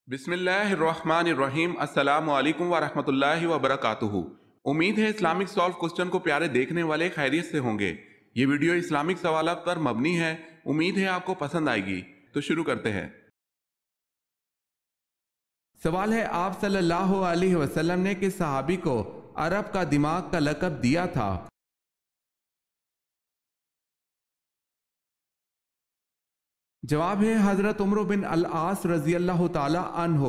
بسم اللہ الرحمن الرحیم۔ السلام علیکم ورحمۃ اللہ وبرکاتہ۔ امید ہے اسلامک سالو کوسچن کو پیارے دیکھنے والے خیریت سے ہوں گے۔ یہ ویڈیو اسلامک سوالات پر مبنی ہے، امید ہے آپ کو پسند آئے گی۔ تو شروع کرتے ہیں۔ سوال ہے، آپ صلی اللہ علیہ وسلم نے کس صحابی کو عرب کا دماغ کا لقب دیا تھا؟ جواب ہے حضرت عمرو بن العاص رضی اللہ تعالی عنہ۔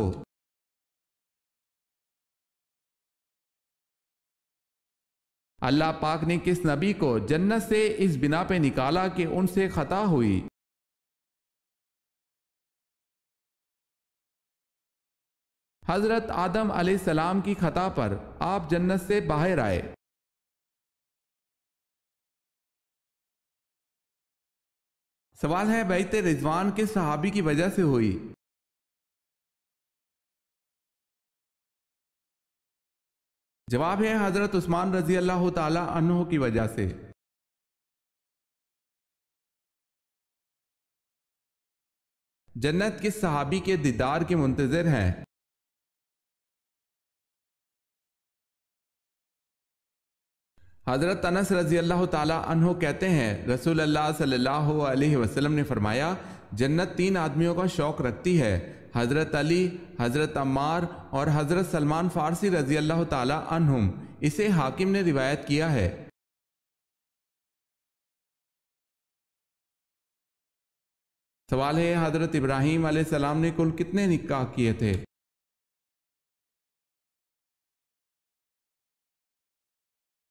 اللہ پاک نے کس نبی کو جنت سے اس بنا پہ نکالا کہ ان سے خطا ہوئی؟ حضرت آدم علیہ السلام کی خطا پر آپ جنت سے باہر آئے۔ سوال ہے، بیعت رضوان کس صحابی کی وجہ سے ہوئی؟ جواب ہے حضرت عثمان رضی اللہ تعالی عنہ کی وجہ سے۔ جنت کس صحابی کے دیدار کے منتظر ہیں؟ حضرت انس رضی اللہ تعالی عنہ کہتے ہیں، رسول اللہ صلی اللہ علیہ وسلم نے فرمایا، جنت تین آدمیوں کا شوق رکھتی ہے، حضرت علی، حضرت عمار اور حضرت سلمان فارسی رضی اللہ تعالی عنہم۔ اسے حاکم نے روایت کیا ہے۔ سوال ہے، حضرت ابراہیم علیہ السلام نے کل کتنے نکاح کیے تھے؟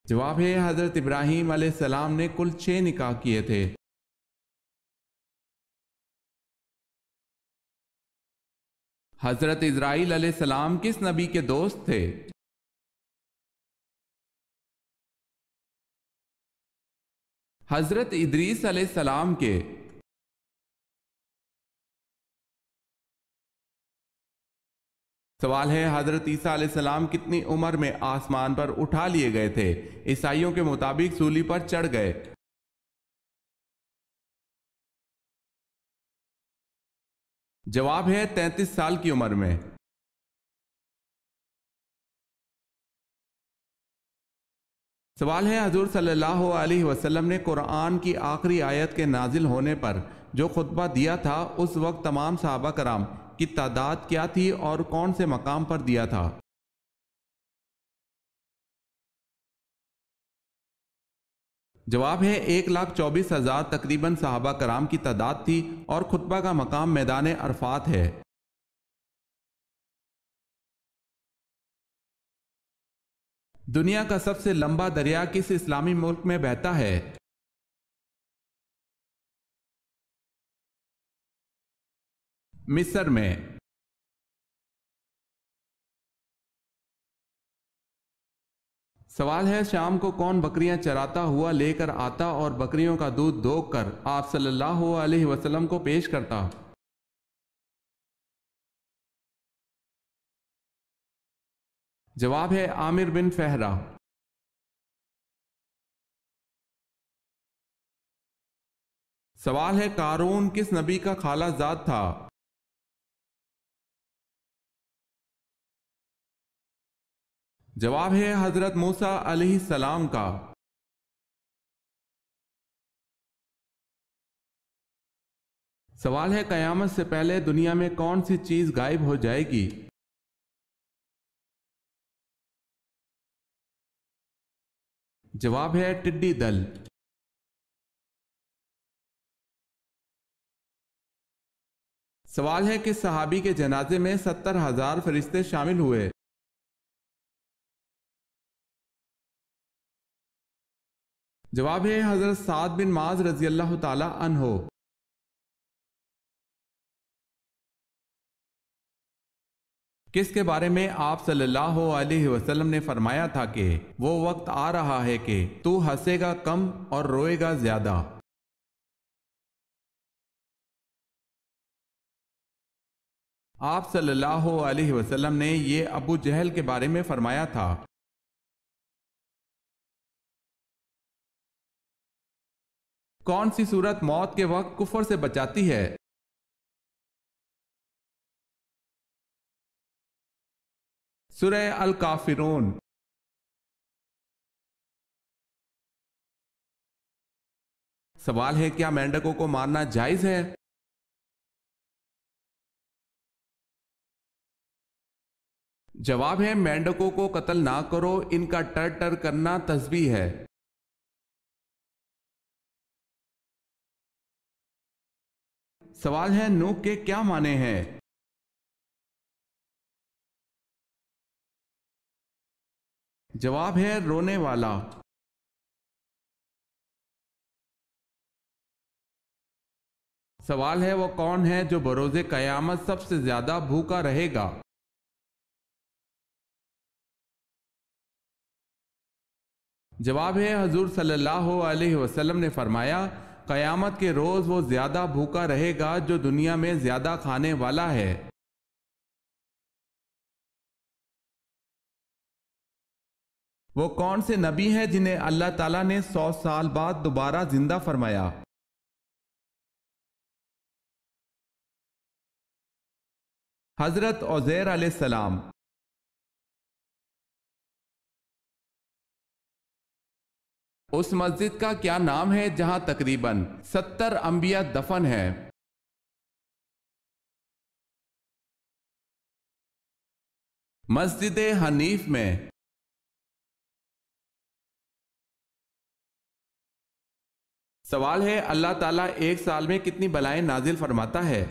جواب ہے حضرت ابراہیم علیہ السلام نے کل 6 نکاح کیے تھے۔ حضرت اسرائیل علیہ السلام کس نبی کے دوست تھے؟ حضرت ادریس علیہ السلام کے۔ سوال ہے، حضرت عیسیٰ علیہ السلام کتنی عمر میں آسمان پر اٹھا لیے گئے تھے؟ عیسائیوں کے مطابق سولی پر چڑھ گئے۔ جواب ہے 33 سال کی عمر میں۔ سوال ہے، حضور صلی اللہ علیہ وسلم نے قرآن کی آخری آیت کے نازل ہونے پر جو خطبہ دیا تھا، اس وقت تمام صحابہ کرام کی تعداد کیا تھی اور کون سے مقام پر دیا تھا؟ جواب ہے 1,24,000 تقریباً صحابہ کرام کی تعداد تھی، اور خطبہ کا مقام میدان عرفات ہے۔ دنیا کا سب سے لمبا دریا کس اسلامی ملک میں بہتا ہے؟ مصر میں۔ سوال ہے، شام کو کون بکریاں چراتا ہوا لے کر آتا اور بکریوں کا دودھ دوگ کر آپ صلی اللہ علیہ وسلم کو پیش کرتا؟ جواب ہے عامر بن فہرہ۔ سوال ہے، قارون کس نبی کا خالہ زاد تھا؟ جواب ہے حضرت موسیٰ علیہ السلام کا۔ سوال ہے، قیامت سے پہلے دنیا میں کون سی چیز غائب ہو جائے گی؟ جواب ہے ٹڈی دل۔ سوال ہے، کس صحابی کے جنازے میں 70,000 فرشتے شامل ہوئے؟ جواب ہے حضرت سعد بن معاذ رضی اللہ تعالی عنہ۔ کس کے بارے میں آپ صلی اللہ علیہ وسلم نے فرمایا تھا کہ وہ وقت آ رہا ہے کہ تو ہنسے گا کم اور روئے گا زیادہ؟ آپ صلی اللہ علیہ وسلم نے یہ ابو جہل کے بارے میں فرمایا تھا۔ کون سی صورت موت کے وقت کفر سے بچاتی ہے؟ سورہ الکافرون۔ سوال ہے کیا مینڈکوں کو مارنا جائز ہے؟ جواب ہے مینڈکوں کو قتل نہ کرو، ان کا ٹر ٹر کرنا تسبیح ہے۔ سوال ہے نوک کے کیا معنی ہیں؟ جواب ہے رونے والا۔ سوال ہے وہ کون ہے جو بروز قیامت سب سے زیادہ بھوکا رہے گا؟ جواب ہے حضور صلی اللہ علیہ وسلم نے فرمایا قیامت کے روز وہ زیادہ بھوکا رہے گا جو دنیا میں زیادہ کھانے والا ہے۔ وہ کون سے نبی ہیں جنہیں اللہ تعالیٰ نے 100 سال بعد دوبارہ زندہ فرمایا؟ حضرت عزیر علیہ السلام۔ اس مسجد کا کیا نام ہے جہاں تقریباً 70 انبیاء دفن ہیں؟ مسجد حنیف میں۔ سوال ہے اللہ تعالیٰ ایک سال میں کتنی بلائیں نازل فرماتا ہے؟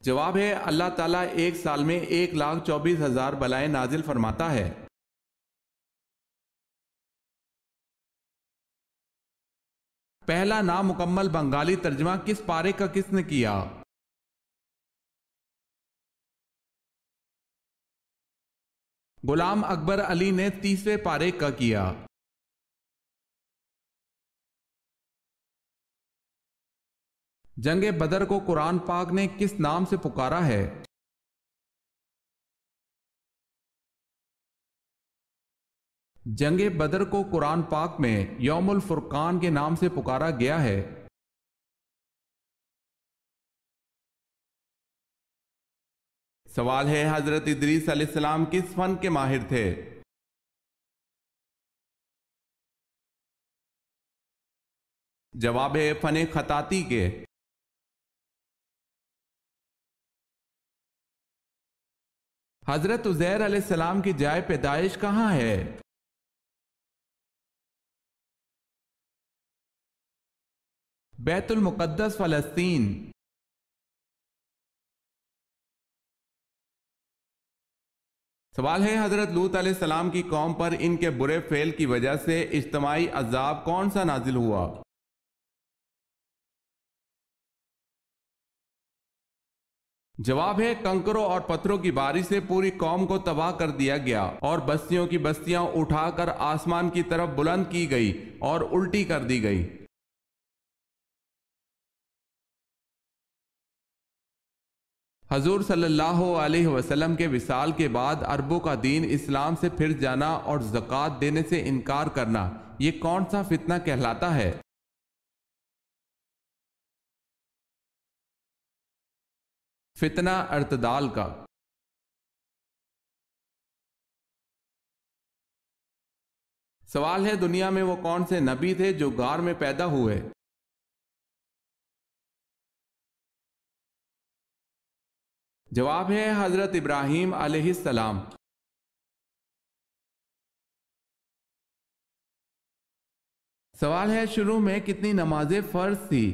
جواب ہے اللہ تعالیٰ ایک سال میں 1,24,000 بلائیں نازل فرماتا ہے۔ پہلا نامکمل بنگالی ترجمہ کس پارے کا کس نے کیا؟ غلام اکبر علی نے 30ویں پارے کا کیا۔ جنگ بدر کو قرآن پاک نے کس نام سے پکارا ہے؟ جنگ بدر کو قرآن پاک میں یوم الفرقان کے نام سے پکارا گیا ہے۔ سوال ہے حضرت ادریس علیہ السلام کس فن کے ماہر تھے؟ جواب ہے فن خطاطی کے۔ حضرت عزیر علیہ السلام کی جائے پیدائش کہاں ہے؟ بیت المقدس فلسطین۔ سوال ہے حضرت لوط علیہ السلام کی قوم پر ان کے برے فعل کی وجہ سے اجتماعی عذاب کون سا نازل ہوا؟ جواب ہے کنکروں اور پتھروں کی بارش سے پوری قوم کو تباہ کر دیا گیا اور بستیوں کی بستیاں اٹھا کر آسمان کی طرف بلند کی گئی اور الٹی کر دی گئی۔ حضور صلی اللہ علیہ وسلم کے وصال کے بعد عربوں کا دین اسلام سے پھر جانا اور زکوٰۃ دینے سے انکار کرنا یہ کون سا فتنہ کہلاتا ہے؟ فتنہ ارتدال کا۔ سوال ہے دنیا میں وہ کون سے نبی تھے جو غار میں پیدا ہوئے؟ جواب ہے حضرت ابراہیم علیہ السلام۔ سوال ہے شروع میں کتنی نمازیں فرض تھی؟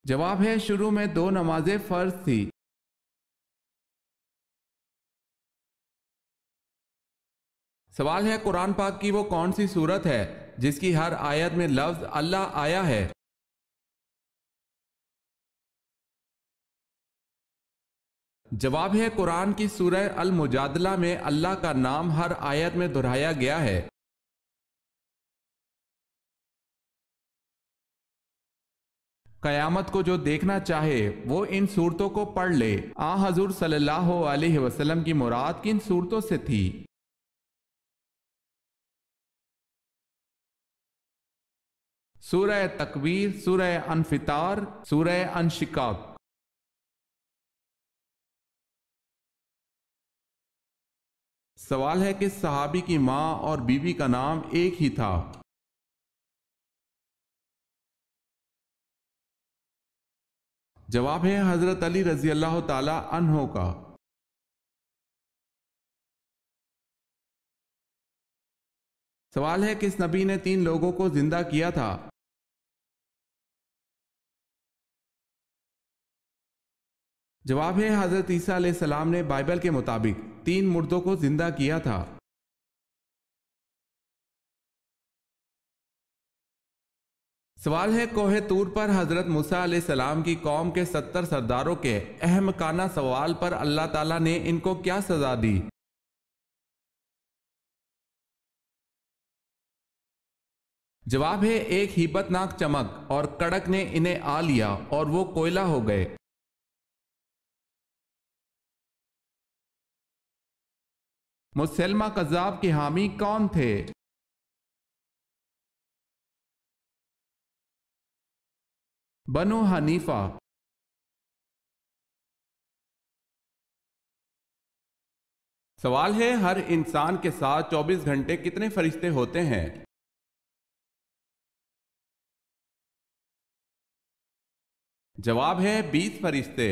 جواب ہے شروع میں 2 نمازیں فرض تھی۔ سوال ہے قرآن پاک کی وہ کون سی سورت ہے جس کی ہر آیت میں لفظ اللہ آیا ہے؟ جواب ہے قرآن کی سورہ المجادلہ میں اللہ کا نام ہر آیت میں دہرایا گیا ہے۔ قیامت کو جو دیکھنا چاہے وہ ان صورتوں کو پڑھ لے۔ حضور صلی اللہ علیہ وسلم کی مراد کن صورتوں سے تھی؟ سورہ تکویر، سورہ انفطار، سورہ انشقاق۔ سوال ہے کہ صحابی کی ماں اور بیوی کا نام ایک ہی تھا؟ جواب ہے حضرت علی رضی اللہ تعالی عنہ کا۔ سوال ہے کس نبی نے 3 لوگوں کو زندہ کیا تھا؟ جواب ہے حضرت عیسیٰ علیہ السلام نے بائبل کے مطابق 3 مردوں کو زندہ کیا تھا۔ سوال ہے کوہ طور پر حضرت موسیٰ علیہ السلام کی قوم کے 70 سرداروں کے احمقانہ سوال پر اللہ تعالیٰ نے ان کو کیا سزا دی؟ جواب ہے ایک ہیبت ناک چمک اور کڑک نے انہیں آ لیا اور وہ کوئلہ ہو گئے۔ مسلمہ کذاب کے حامی کون تھے؟ بنو حنیفہ۔ سوال ہے ہر انسان کے ساتھ 24 گھنٹے کتنے فرشتے ہوتے ہیں؟ جواب ہے 20 فرشتے۔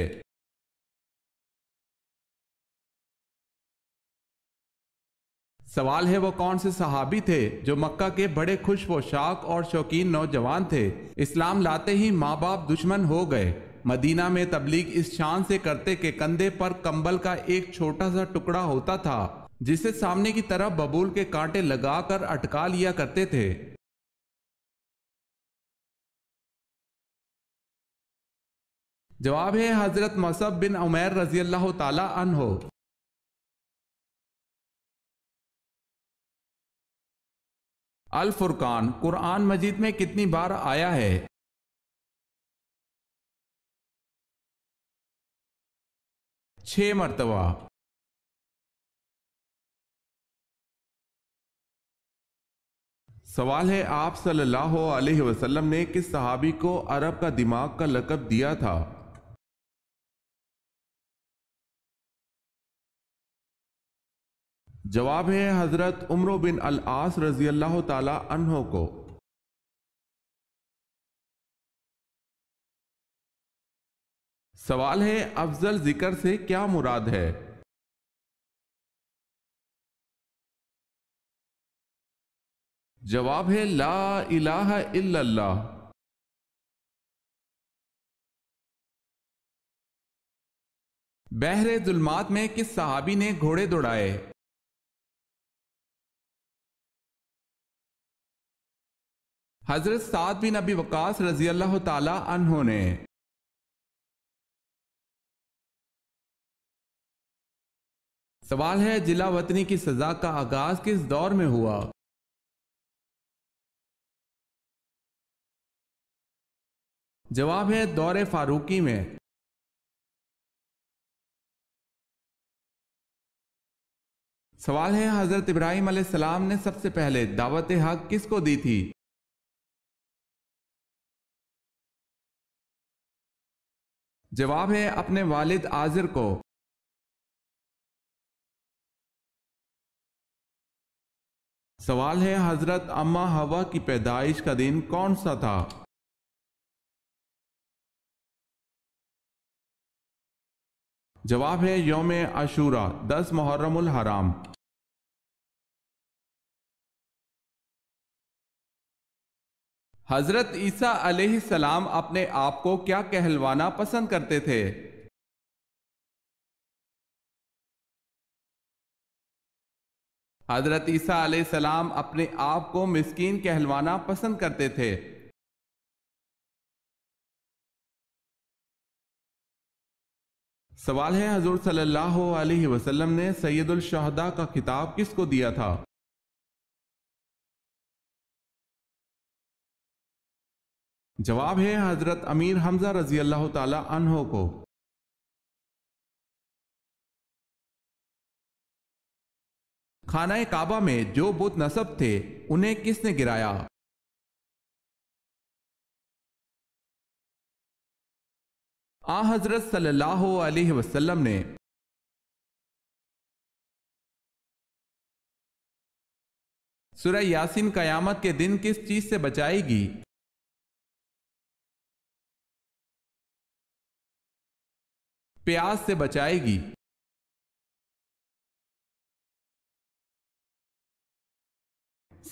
سوال ہے وہ کون سے صحابی تھے جو مکہ کے بڑے خوش پوشاک اور شوقین نوجوان تھے، اسلام لاتے ہی ماں باپ دشمن ہو گئے، مدینہ میں تبلیغ اس شان سے کرتے کہ کندھے پر کمبل کا ایک چھوٹا سا ٹکڑا ہوتا تھا جسے سامنے کی طرف ببول کے کانٹے لگا کر اٹکا لیا کرتے تھے؟ جواب ہے حضرت مصعب بن عمیر رضی اللہ تعالی عنہ۔ الفرقان قرآن مجید میں کتنی بار آیا ہے؟ چھ مرتبہ۔ سوال ہے آپ صلی اللہ علیہ وسلم نے کس صحابی کو عرب کا دماغ کا لقب دیا تھا؟ جواب ہے حضرت عمرو بن العاص رضی اللہ تعالی عنہ کو۔ سوال ہے افضل ذکر سے کیا مراد ہے؟ جواب ہے لا الہ الا اللہ۔ بحر ظلمات میں کس صحابی نے گھوڑے دوڑائے؟ حضرت سعد بن ابی وقاص رضی اللہ تعالی عنہ نے۔ سوال ہے جلا وطنی کی سزا کا آغاز کس دور میں ہوا؟ جواب ہے دور فاروقی میں۔ سوال ہے حضرت ابراہیم علیہ السلام نے سب سے پہلے دعوت حق کس کو دی تھی؟ جواب ہے اپنے والد آزر کو۔ سوال ہے حضرت اماں حوا کی پیدائش کا دن کون سا تھا؟ جواب ہے یوم عاشوراء 10 محرم الحرام۔ حضرت عیسیٰ علیہ السلام اپنے آپ کو کیا کہلوانا پسند کرتے تھے؟ حضرت عیسیٰ علیہ السلام اپنے آپ کو مسکین کہلوانا پسند کرتے تھے۔ سوال ہے حضور صلی اللہ علیہ وسلم نے سید الشہداء کا خطاب کس کو دیا تھا؟ جواب ہے حضرت امیر حمزہ رضی اللہ تعالی عنہ کو۔ خانہ کعبہ میں جو بت نصب تھے انہیں کس نے گرایا؟ حضرت صلی اللہ علیہ وسلم نے سورہ یاسین قیامت کے دن کس چیز سے بچائے گی؟ پیاس سے بچائے گی۔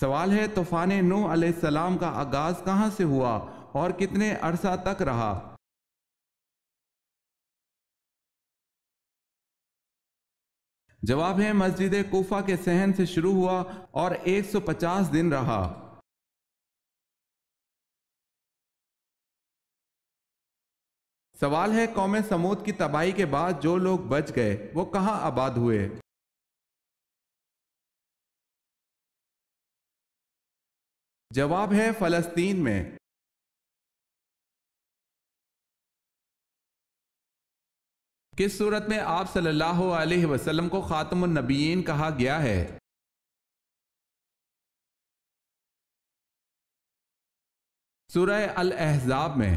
سوال ہے طوفان نوح علیہ السلام کا آغاز کہاں سے ہوا اور کتنے عرصہ تک رہا؟ جواب ہے مسجد کوفہ کے صحن سے شروع ہوا اور 150 دن رہا۔ سوال ہے قوم سمود کی تباہی کے بعد جو لوگ بچ گئے وہ کہاں آباد ہوئے؟ جواب ہے فلسطین میں۔ کس صورت میں آپ صلی اللہ علیہ وسلم کو خاتم النبیین کہا گیا ہے؟ سورہ الاحزاب میں۔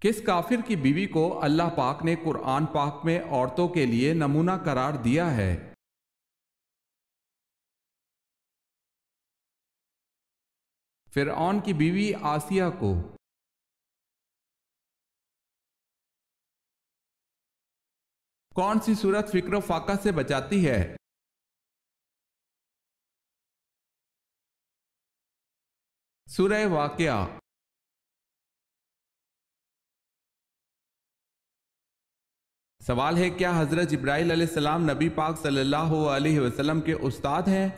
کس کافر کی بیوی کو اللہ پاک نے قرآن پاک میں عورتوں کے لیے نمونہ قرار دیا ہے؟ فرعون کی بیوی آسیہ کو۔ کون سی صورت فکر و فاقہ سے بچاتی ہے؟ سورہ واقعہ۔ سوال ہے کیا حضرت جبرائیل علیہ السلام نبی پاک صلی اللہ علیہ وسلم کے استاد ہیں؟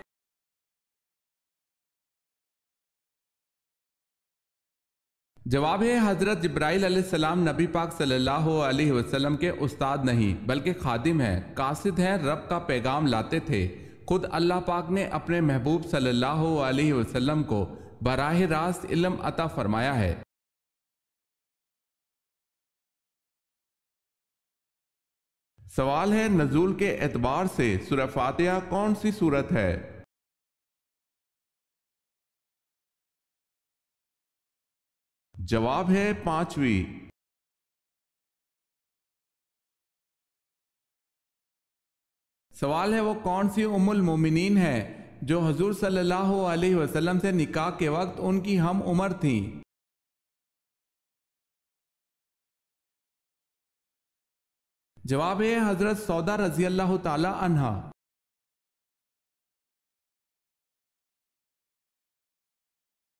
جواب ہے حضرت جبرائیل علیہ السلام نبی پاک صلی اللہ علیہ وسلم کے استاد نہیں بلکہ خادم ہیں، قاصد ہیں، رب کا پیغام لاتے تھے۔ خود اللہ پاک نے اپنے محبوب صلی اللہ علیہ وسلم کو براہ راست علم عطا فرمایا ہے۔ سوال ہے نزول کے اعتبار سے سورہ فاتحہ کون سی سورت ہے؟ جواب ہے 5ویں۔ سوال ہے وہ کون سی ام المومنین ہے جو حضور صلی اللہ علیہ وسلم سے نکاح کے وقت ان کی ہم عمر تھیں؟ جواب ہے حضرت سودا رضی اللہ تعالی عنہا۔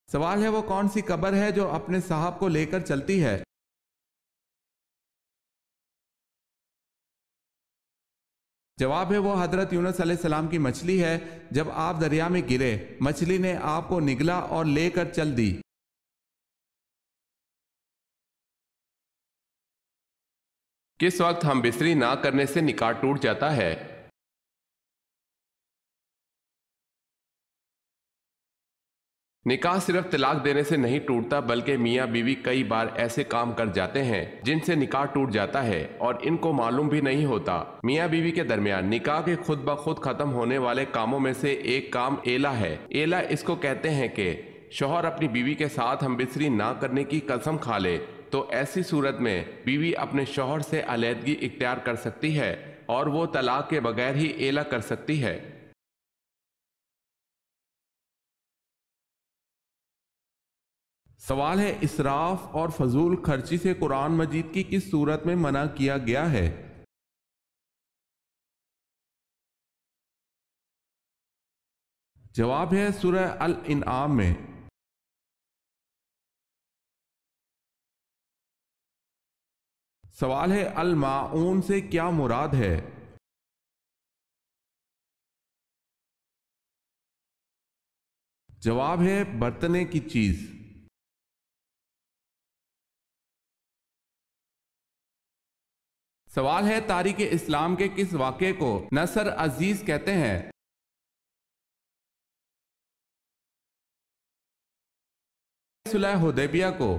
سوال ہے وہ کون سی قبر ہے جو اپنے صاحب کو لے کر چلتی ہے؟ جواب ہے وہ حضرت یونس علیہ السلام کی مچھلی ہے، جب آپ دریا میں گرے مچھلی نے آپ کو نگلا اور لے کر چل دی۔ کس وقت ہم بستری نہ کرنے سے نکاح ٹوٹ جاتا ہے؟ نکاح صرف طلاق دینے سے نہیں ٹوٹتا بلکہ میاں بیوی کئی بار ایسے کام کر جاتے ہیں جن سے نکاح ٹوٹ جاتا ہے اور ان کو معلوم بھی نہیں ہوتا۔ میاں بیوی کے درمیان نکاح کے خود بخود ختم ہونے والے کاموں میں سے ایک کام ایلا ہے۔ ایلا اس کو کہتے ہیں کہ شوہر اپنی بیوی کے ساتھ ہم بستری نہ کرنے کی قسم کھا لے تو ایسی صورت میں بیوی اپنے شوہر سے علیحدگی اختیار کر سکتی ہے اور وہ طلاق کے بغیر ہی ایلا کر سکتی ہے۔ سوال ہے اسراف اور فضول خرچی سے قرآن مجید کی کس صورت میں منع کیا گیا ہے؟ جواب ہے سورہ الانعام میں۔ سوال ہے الماعون سے کیا مراد ہے؟ جواب ہے برتنے کی چیز۔ سوال ہے تاریخ اسلام کے کس واقعے کو نصر عزیز کہتے ہیں؟ صلح حدیبیہ کو۔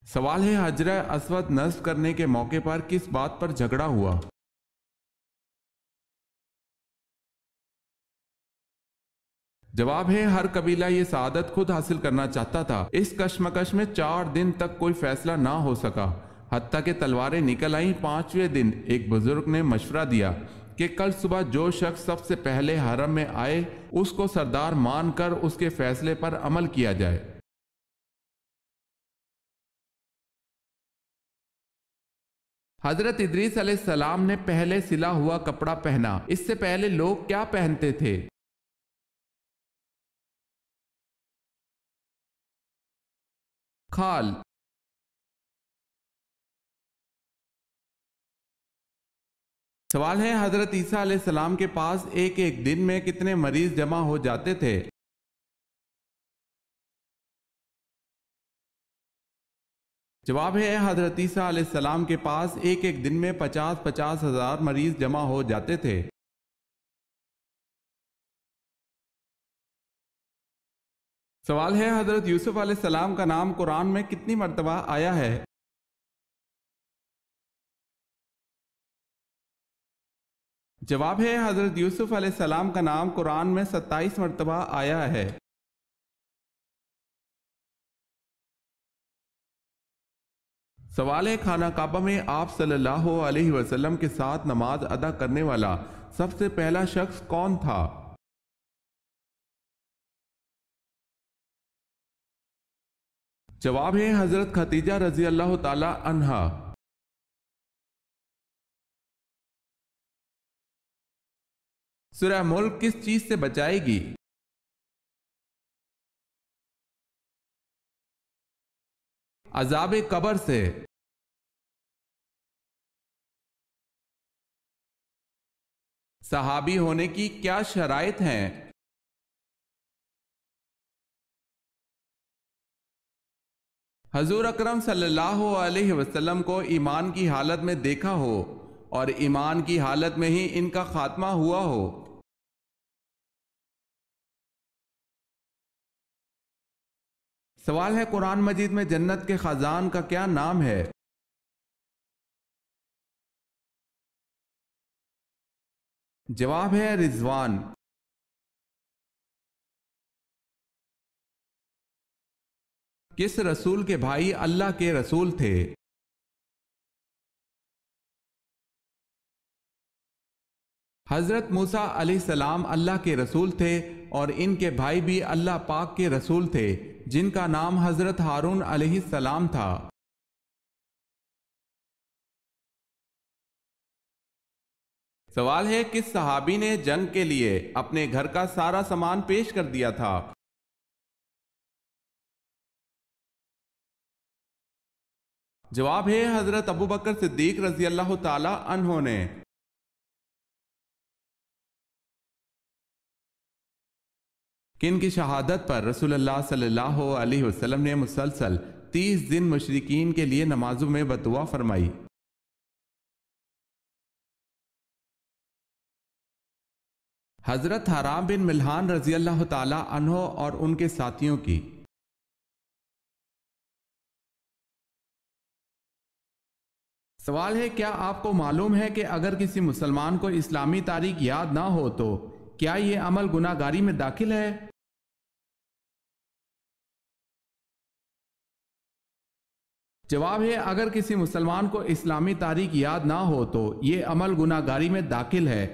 سوال ہے حجر اسود نصب کرنے کے موقع پر کس بات پر جھگڑا ہوا؟ جواب ہے ہر قبیلہ یہ سعادت خود حاصل کرنا چاہتا تھا۔ اس کشمکش میں 4 دن تک کوئی فیصلہ نہ ہو سکا، حتیٰ کہ تلواریں نکل آئیں۔ 5ویں دن ایک بزرگ نے مشورہ دیا کہ کل صبح جو شخص سب سے پہلے حرم میں آئے اس کو سردار مان کر اس کے فیصلے پر عمل کیا جائے۔ حضرت ادریس علیہ السلام نے پہلے سلا ہوا کپڑا پہنا۔ اس سے پہلے لوگ کیا پہنتے تھے؟ کھال۔ سوال ہے حضرت عیسیٰ علیہ السلام کے پاس ایک ایک دن میں کتنے مریض جمع ہو جاتے تھے؟ جواب ہے حضرت عیسیٰ علیہ السلام کے پاس ایک ایک دن میں 50 ہزار مریض جمع ہو جاتے تھے۔ سوال ہے حضرت یوسف علیہ السلام کا نام قرآن میں کتنی مرتبہ آیا ہے؟ جواب ہے حضرت یوسف علیہ السلام کا نام قرآن میں 27 مرتبہ آیا ہے۔ سوال ہے خانہ کعبہ میں آپ صلی اللہ علیہ وسلم کے ساتھ نماز ادا کرنے والا سب سے پہلا شخص کون تھا؟ جواب ہے حضرت خدیجہ رضی اللہ تعالی عنہا۔ سورہ ملک کس چیز سے بچائے گی؟ عذاب قبر سے۔ صحابی ہونے کی کیا شرائط ہیں؟ حضور اکرم صلی اللہ علیہ وسلم کو ایمان کی حالت میں دیکھا ہو اور ایمان کی حالت میں ہی ان کا خاتمہ ہوا ہو۔ سوال ہے قرآن مجید میں جنت کے خزان کا کیا نام ہے؟ جواب ہے رضوان۔ کس رسول کے بھائی اللہ کے رسول تھے؟ حضرت موسیٰ علیہ السلام اللہ کے رسول تھے اور ان کے بھائی بھی اللہ پاک کے رسول تھے جن کا نام حضرت ہارون علیہ السلام تھا۔ سوال ہے کس صحابی نے جنگ کے لیے اپنے گھر کا سارا سامان پیش کر دیا تھا؟ جواب ہے حضرت ابوبکر صدیق رضی اللہ تعالی عنہ نے۔ کن کی شہادت پر رسول اللہ صلی اللہ علیہ وسلم نے مسلسل 30 دن مشرکین کے لیے نمازوں میں بددعا فرمائی؟ حضرت حرام بن ملحان رضی اللہ تعالی عنہ اور ان کے ساتھیوں کی۔ سوال ہے کیا آپ کو معلوم ہے کہ اگر کسی مسلمان کو اسلامی تاریخ یاد نہ ہو تو کیا یہ عمل گناہ گاری میں داخل ہے؟ جواب ہے اگر کسی مسلمان کو اسلامی تاریخ یاد نہ ہو تو یہ عمل گناہ گاری میں داخل ہے۔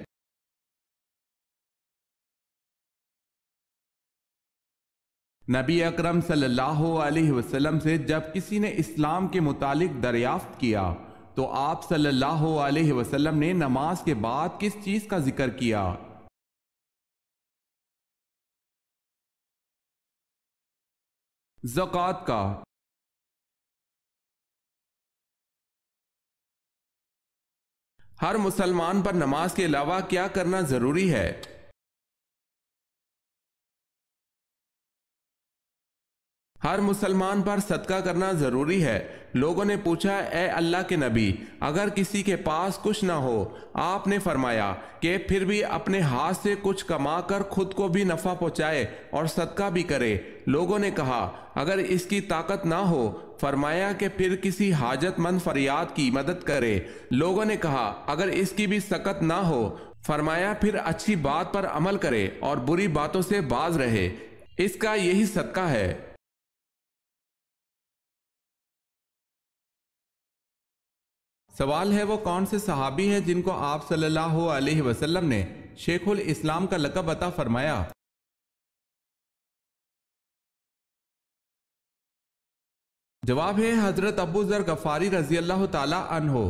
نبی اکرم صلی اللہ علیہ وسلم سے جب کسی نے اسلام کے متعلق دریافت کیا تو آپ صلی اللہ علیہ وسلم نے نماز کے بعد کس چیز کا ذکر کیا؟ زکوٰۃ کا۔ ہر مسلمان پر نماز کے علاوہ کیا کرنا ضروری ہے؟ ہر مسلمان پر صدقہ کرنا ضروری ہے۔ لوگوں نے پوچھا اے اللہ کے نبی اگر کسی کے پاس کچھ نہ ہو، آپ نے فرمایا کہ پھر بھی اپنے ہاتھ سے کچھ کما کر خود کو بھی نفع پہنچائے اور صدقہ بھی کرے۔ لوگوں نے کہا اگر اس کی طاقت نہ ہو، فرمایا کہ پھر کسی حاجت مند فریاد کی مدد کرے۔ لوگوں نے کہا اگر اس کی بھی سکت نہ ہو، فرمایا پھر اچھی بات پر عمل کرے اور بری باتوں سے باز رہے، اس کا یہی صدقہ ہے۔ سوال ہے وہ کون سے صحابی ہیں جن کو آپ صلی اللہ علیہ وسلم نے شیخ الاسلام کا لقب عطا فرمایا؟ جواب ہے حضرت ابو ذر غفاری رضی اللہ تعالی عنہ۔